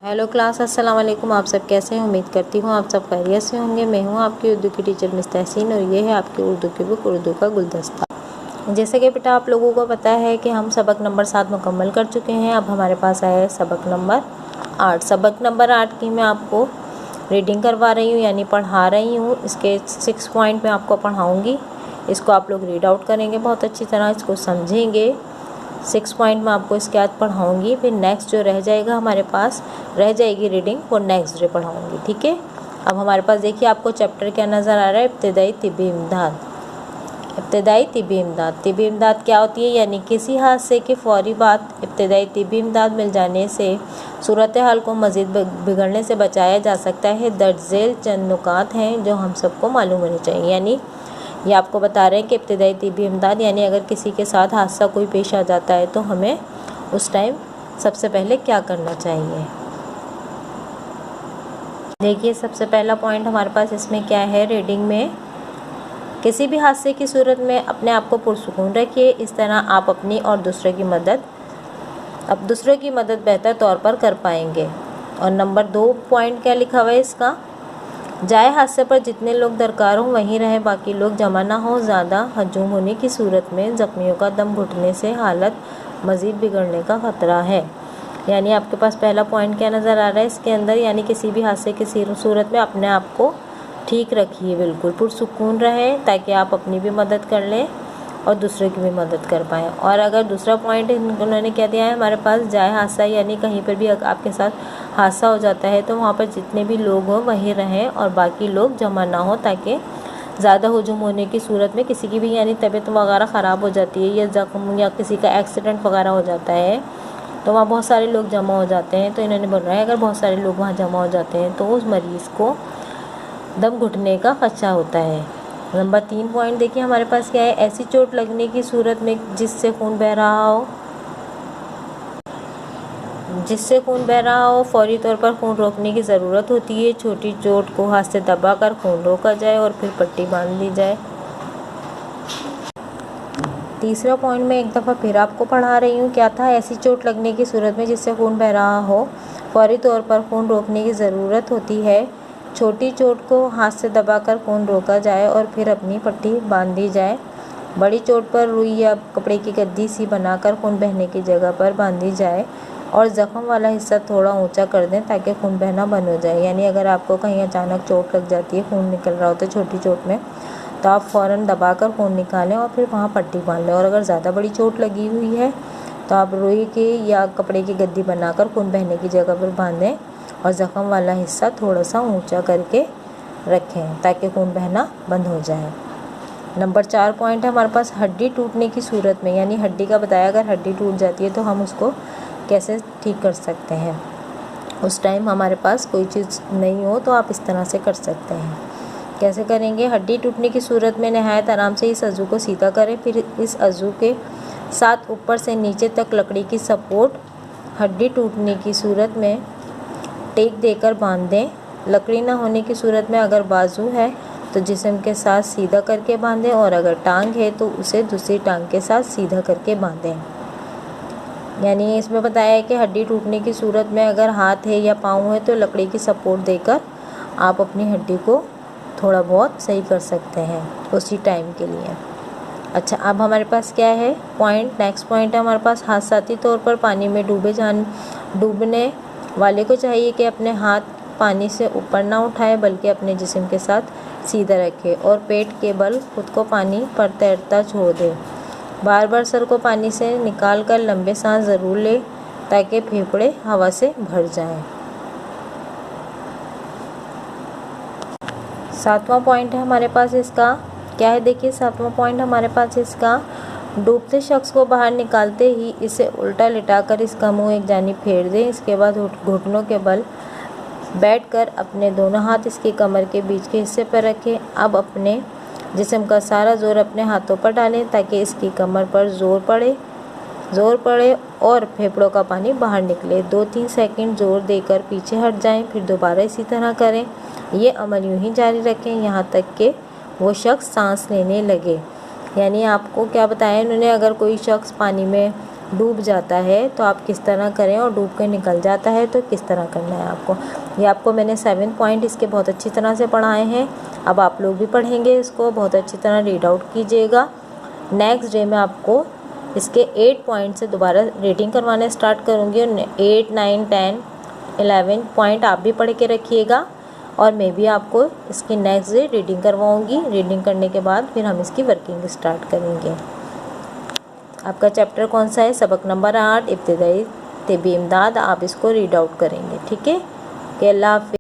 Hello class, अस्सलाम वालेकुम। आप सब कैसे हैं? उम्मीद करती हूँ आप सब खैरियत से होंगे। मैं हूँ आपकी उर्दू की टीचर मिस तहसीन और ये है आपकी उर्दू की बुक उर्दू का गुलदस्ता। जैसे कि बेटा आप लोगों को पता है कि हम सबक नंबर 7 मुकम्मल कर चुके हैं। अब हमारे पास आया है सबक नंबर 8। सबक नंबर 8 की मैं आपको रीडिंग करवा रही हूँ, यानी पढ़ा रही हूँ। इसके 6 पॉइंट मैं आपको पढ़ाऊँगी। इसको आप लोग रीड आउट करेंगे बहुत अच्छी तरह, इसको समझेंगे। 6 पॉइंट मैं आपको इसके बाद पढ़ाऊँगी। फिर नेक्स्ट जो रह जाएगा हमारे पास रह जाएगी रीडिंग, वो नेक्स्ट डे पढ़ाऊँगी, ठीक है। अब हमारे पास देखिए आपको चैप्टर क्या नज़र आ रहा है, इब्तिदाई तिब्बी इमदाद। इब्तिदाई तिब्बी इमदाद। तिब्बी इमदाद क्या होती है? यानी किसी हादसे के फौरी बाद इब्तिदाई तिब्बी इमदाद मिल जाने से सूरत हाल को मज़ीद बिगड़ने से बचाया जा सकता है। दर्ज झेल चंद नुकात हैं जो हम सबको मालूम होने चाहिए। यानी ये आपको बता रहे हैं कि इब्तिदाई तिब्बी इमदाद यानी अगर किसी के साथ हादसा कोई पेश आ जाता है तो हमें उस टाइम सबसे पहले क्या करना चाहिए। देखिए सबसे पहला पॉइंट हमारे पास इसमें क्या है रीडिंग में, किसी भी हादसे की सूरत में अपने आप को पुरसुकून रखिए। इस तरह आप अपनी और दूसरों की मदद बेहतर तौर पर कर पाएंगे। और नंबर 2 पॉइंट क्या लिखा हुआ है इसका, जाए हादसे पर जितने लोग दरकार हों वहीं रहे, बाकी लोग जमा ना हो। ज़्यादा हजूम होने की सूरत में ज़ख्मियों का दम घुटने से हालत मज़ीद बिगड़ने का ख़तरा है। यानी आपके पास पहला पॉइंट क्या नज़र आ रहा है इसके अंदर, यानी किसी भी हादसे की सूरत में अपने आप को ठीक रखिए, बिल्कुल पुरसुकून रहें ताकि आप अपनी भी मदद कर लें और दूसरे की भी मदद कर पाएँ। और अगर दूसरा पॉइंट उन्होंने क्या दिया है हमारे पास, जाए हादसा यानी कहीं पर भी आपके साथ हादसा हो जाता है तो वहाँ पर जितने भी लोग हों वहीं रहें और बाकी लोग जमा ना हो, ताकि ज़्यादा हजूम होने की सूरत में किसी की भी यानी तबीयत वगैरह ख़राब हो जाती है या ज़ख्म या किसी का एक्सीडेंट वगैरह हो जाता है तो वहाँ बहुत सारे लोग जमा हो जाते हैं। तो इन्होंने बोल रहा है अगर बहुत सारे लोग वहाँ जमा हो जाते हैं तो उस मरीज़ को दम घुटने का खदशा होता है। नंबर 3 पॉइंट देखिए हमारे पास क्या है, ऐसी चोट लगने की सूरत में जिससे खून बह रहा हो फौरी तौर पर खून रोकने की ज़रूरत होती है। छोटी चोट को हाथ से दबाकर खून रोका जाए और फिर पट्टी बांध दी जाए। तीसरा पॉइंट मैं एक दफ़ा फिर आपको पढ़ा रही हूँ, क्या था, ऐसी चोट लगने की सूरत में जिससे खून बह रहा हो फौरी तौर पर खून रोकने की ज़रूरत होती है। छोटी चोट को हाथ से दबाकर खून रोका जाए और फिर अपनी पट्टी बांध दी जाए। बड़ी चोट पर रुई या कपड़े की गद्दी सी बनाकर खून बहने की जगह पर बांधी जाए और ज़ख्म वाला हिस्सा थोड़ा ऊंचा कर दें ताकि खून बहना बंद हो जाए। यानी अगर आपको कहीं अचानक चोट लग जाती है, खून निकल रहा होता है छोटी चोट में, तो आप फ़ौरन दबाकर खून निकालें और फिर वहाँ पट्टी बांध लें। और अगर ज़्यादा बड़ी चोट लगी हुई है तो आप रुई की या कपड़े की गद्दी बनाकर खून बहने की जगह पर बांधें और ज़ख्म वाला हिस्सा थोड़ा सा ऊंचा करके रखें ताकि खून बहना बंद हो जाए। नंबर 4 पॉइंट है हमारे पास, हड्डी टूटने की सूरत में, यानी हड्डी का बताया अगर हड्डी टूट जाती है तो हम उसको कैसे ठीक कर सकते हैं। उस टाइम हमारे पास कोई चीज़ नहीं हो तो आप इस तरह से कर सकते हैं। कैसे करेंगे, हड्डी टूटने की सूरत में नहायत आराम से इस अज़ू को सीधा करें, फिर इस अज़ू के साथ ऊपर से नीचे तक लकड़ी की सपोर्ट हड्डी टूटने की सूरत में टेक देकर बांध दें। लकड़ी ना होने की सूरत में अगर बाजू है तो जिस्म के साथ सीधा करके बांधें और अगर टांग है तो उसे दूसरी टांग के साथ सीधा करके बांधें। यानी इसमें बताया है कि हड्डी टूटने की सूरत में अगर हाथ है या पाँव है तो लकड़ी की सपोर्ट देकर आप अपनी हड्डी को थोड़ा बहुत सही कर सकते हैं उसी टाइम के लिए। अच्छा, अब हमारे पास क्या है पॉइंट, नेक्स्ट पॉइंट है हमारे पास, हादसाती तौर पर पानी में डूबने वाले को चाहिए कि अपने हाथ पानी से ऊपर ना उठाए बल्कि अपने जिस्म के साथ सीधा रखे और पेट के बल खुद को पानी पर तैरता छोड़ दे। बार बार सर को पानी से निकाल कर लंबे सांस ज़रूर ले ताकि फेफड़े हवा से भर जाएं। 7वां पॉइंट है हमारे पास इसका क्या है, देखिए 7वां पॉइंट हमारे पास इसका, डूबते शख्स को बाहर निकालते ही इसे उल्टा लिटाकर इसका मुंह एक जानिब फेर दें। इसके बाद घुटनों के बल बैठकर अपने दोनों हाथ इसकी कमर के बीच के हिस्से पर रखें। अब अपने जिस्म का सारा जोर अपने हाथों पर डालें ताकि इसकी कमर पर जोर पड़े और फेफड़ों का पानी बाहर निकले। 2-3 सेकंड जोर देकर पीछे हट जाएं, फिर दोबारा इसी तरह करें। ये अमल यूं ही जारी रखें यहाँ तक कि वो शख्स सांस लेने लगे। यानी आपको क्या बताया इन्होंने, अगर कोई शख्स पानी में डूब जाता है तो आप किस तरह करें, और डूब के निकल जाता है तो किस तरह करना है आपको। ये आपको मैंने 7 पॉइंट इसके बहुत अच्छी तरह से पढ़ाए हैं। अब आप लोग भी पढ़ेंगे, इसको बहुत अच्छी तरह रीड आउट कीजिएगा। नेक्स्ट डे में आपको इसके 8 पॉइंट से दोबारा रीडिंग करवाने स्टार्ट करूँगी, और 8, 9, 10, 11 पॉइंट आप भी पढ़ के रखिएगा, और मैं भी आपको इसकी नेक्स्ट डे रीडिंग करवाऊँगी। रीडिंग करने के बाद फिर हम इसकी वर्किंग स्टार्ट करेंगे। आपका चैप्टर कौन सा है? सबक नंबर 8, इब्तिदाई तिब्बी इमदाद। आप इसको रीड आउट करेंगे, ठीक है। अल्लाह हाफ़िज़।